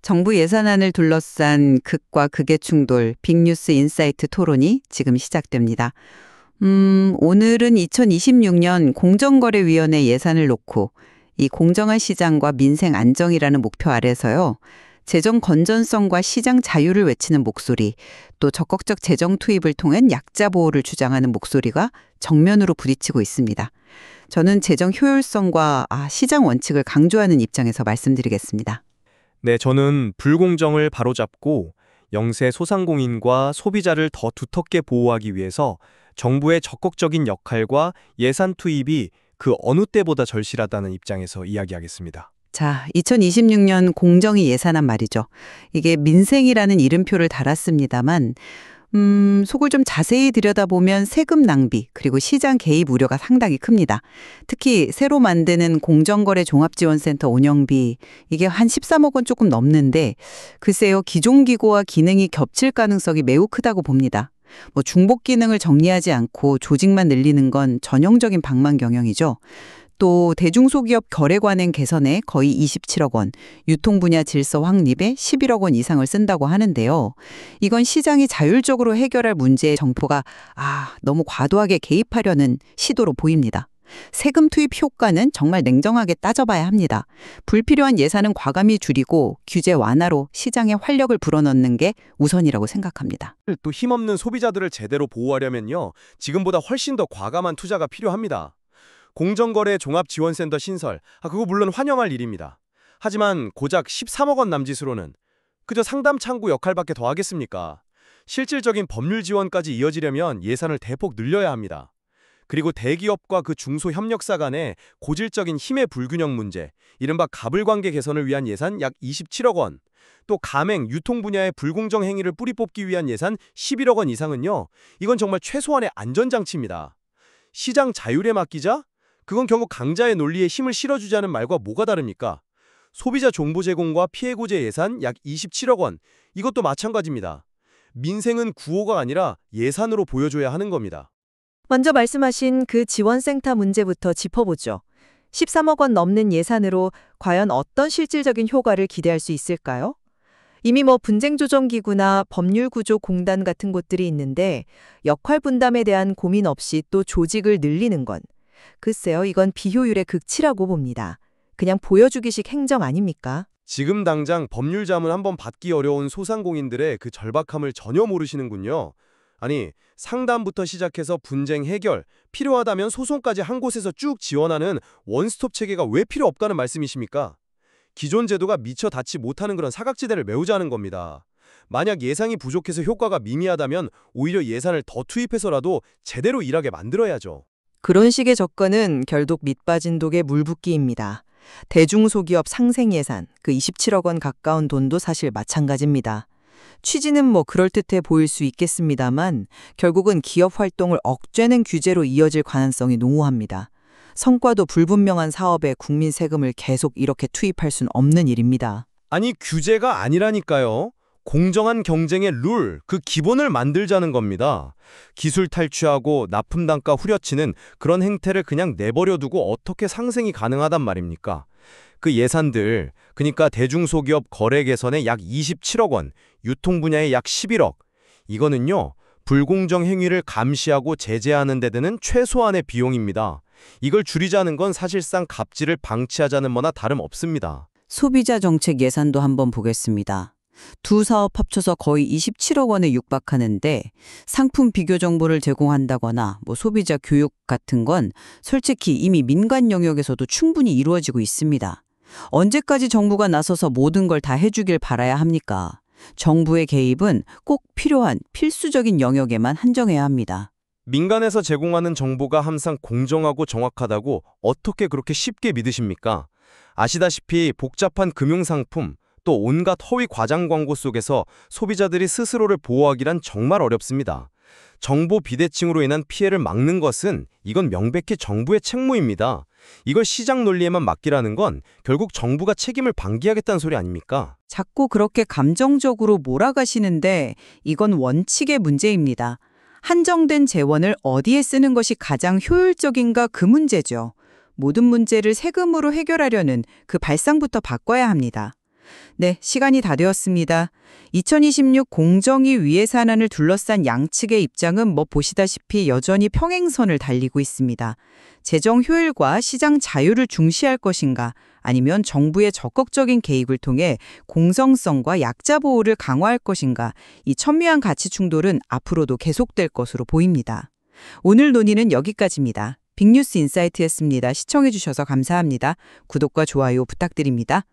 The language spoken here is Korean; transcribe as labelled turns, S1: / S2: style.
S1: 정부 예산안을 둘러싼 극과 극의 충돌, 빅뉴스 인사이트 토론이 지금 시작됩니다. 오늘은 2026년 공정거래위원회 예산을 놓고 이 공정한 시장과 민생 안정이라는 목표 아래서요. 재정 건전성과 시장 자유를 외치는 목소리, 또 적극적 재정 투입을 통한 약자 보호를 주장하는 목소리가 정면으로 부딪히고 있습니다. 저는 재정 효율성과 시장 원칙을 강조하는 입장에서 말씀드리겠습니다.
S2: 네, 저는 불공정을 바로잡고 영세 소상공인과 소비자를 더 두텁게 보호하기 위해서 정부의 적극적인 역할과 예산 투입이 그 어느 때보다 절실하다는 입장에서 이야기하겠습니다.
S1: 자, 2026년 공정위 예산안 말이죠. 이게 민생이라는 이름표를 달았습니다만 속을 좀 자세히 들여다보면 세금 낭비 그리고 시장 개입 우려가 상당히 큽니다. 특히 새로 만드는 공정거래 종합지원센터 운영비 이게 한 13억 원 조금 넘는데 글쎄요. 기존 기구와 기능이 겹칠 가능성이 매우 크다고 봅니다. 중복 기능을 정리하지 않고 조직만 늘리는 건 전형적인 방만 경영이죠. 또 대중소기업 거래관행 개선에 거의 27억 원, 유통 분야 질서 확립에 11억 원 이상을 쓴다고 하는데요. 이건 시장이 자율적으로 해결할 문제의 정포가 너무 과도하게 개입하려는 시도로 보입니다. 세금 투입 효과는 정말 냉정하게 따져봐야 합니다. 불필요한 예산은 과감히 줄이고 규제 완화로 시장에 활력을 불어넣는 게 우선이라고 생각합니다.
S2: 또 힘없는 소비자들을 제대로 보호하려면요. 지금보다 훨씬 더 과감한 투자가 필요합니다. 공정거래 종합지원센터 신설, 그거 물론 환영할 일입니다. 하지만 고작 13억 원 남짓으로는 그저 상담 창구 역할밖에 더 하겠습니까? 실질적인 법률 지원까지 이어지려면 예산을 대폭 늘려야 합니다. 그리고 대기업과 그 중소협력사 간의 고질적인 힘의 불균형 문제, 이른바 갑을관계 개선을 위한 예산 약 27억 원, 또 가맹, 유통 분야의 불공정 행위를 뿌리 뽑기 위한 예산 11억 원 이상은요. 이건 정말 최소한의 안전장치입니다. 시장 자율에 맡기자? 그건 결국 강자의 논리에 힘을 실어주자는 말과 뭐가 다릅니까? 소비자 정보 제공과 피해 구제 예산 약 27억 원, 이것도 마찬가지입니다. 민생은 구호가 아니라 예산으로 보여줘야 하는 겁니다.
S3: 먼저 말씀하신 그 지원센터 문제부터 짚어보죠. 13억 원 넘는 예산으로 과연 어떤 실질적인 효과를 기대할 수 있을까요? 이미 분쟁조정기구나 법률구조공단 같은 곳들이 있는데 역할 분담에 대한 고민 없이 또 조직을 늘리는 건 글쎄요, 이건 비효율의 극치라고 봅니다. 그냥 보여주기식 행정 아닙니까?
S2: 지금 당장 법률 자문 한번 받기 어려운 소상공인들의 그 절박함을 전혀 모르시는군요. 아니, 상담부터 시작해서 분쟁 해결, 필요하다면 소송까지 한 곳에서 쭉 지원하는 원스톱 체계가 왜 필요 없다는 말씀이십니까? 기존 제도가 미처 닿지 못하는 그런 사각지대를 메우자는 겁니다. 만약 예산이 부족해서 효과가 미미하다면 오히려 예산을 더 투입해서라도 제대로 일하게 만들어야죠.
S3: 그런 식의 접근은 결국 밑빠진 독에 물 붓기입니다. 대중소기업 상생 예산, 그 27억 원 가까운 돈도 사실 마찬가지입니다. 취지는 그럴듯해 보일 수 있겠습니다만 결국은 기업 활동을 억제는 규제로 이어질 가능성이 농후합니다. 성과도 불분명한 사업에 국민 세금을 계속 이렇게 투입할 수는 없는 일입니다.
S2: 아니, 규제가 아니라니까요. 공정한 경쟁의 룰, 그 기본을 만들자는 겁니다. 기술 탈취하고 납품 단가 후려치는 그런 행태를 그냥 내버려두고 어떻게 상생이 가능하단 말입니까? 그 예산들, 그러니까 대중소기업 거래 개선에 약 27억 원, 유통 분야에 약 11억. 이거는요, 불공정 행위를 감시하고 제재하는 데 드는 최소한의 비용입니다. 이걸 줄이자는 건 사실상 갑질을 방치하자는 거나 다름없습니다.
S1: 소비자 정책 예산도 한번 보겠습니다. 두 사업 합쳐서 거의 27억 원에 육박하는데 상품 비교 정보를 제공한다거나 소비자 교육 같은 건 솔직히 이미 민간 영역에서도 충분히 이루어지고 있습니다. 언제까지 정부가 나서서 모든 걸 다 해주길 바라야 합니까? 정부의 개입은 꼭 필요한 필수적인 영역에만 한정해야 합니다.
S2: 민간에서 제공하는 정보가 항상 공정하고 정확하다고 어떻게 그렇게 쉽게 믿으십니까? 아시다시피 복잡한 금융상품, 또 온갖 허위 과장 광고 속에서 소비자들이 스스로를 보호하기란 정말 어렵습니다. 정보 비대칭으로 인한 피해를 막는 것은 이건 명백히 정부의 책무입니다. 이걸 시장 논리에만 맡기라는 건 결국 정부가 책임을 방기하겠다는 소리 아닙니까?
S1: 자꾸 그렇게 감정적으로 몰아가시는데 이건 원칙의 문제입니다. 한정된 재원을 어디에 쓰는 것이 가장 효율적인가 그 문제죠. 모든 문제를 세금으로 해결하려는 그 발상부터 바꿔야 합니다. 네, 시간이 다 되었습니다. 2026 공정위 위해 산안을 둘러싼 양측의 입장은 뭐 보시다시피 여전히 평행선을 달리고 있습니다. 재정 효율과 시장 자유를 중시할 것인가, 아니면 정부의 적극적인 개입을 통해 공정성과 약자 보호를 강화할 것인가, 이 첨예한 가치 충돌은 앞으로도 계속될 것으로 보입니다. 오늘 논의는 여기까지입니다. 빅뉴스 인사이트였습니다. 시청해주셔서 감사합니다. 구독과 좋아요 부탁드립니다.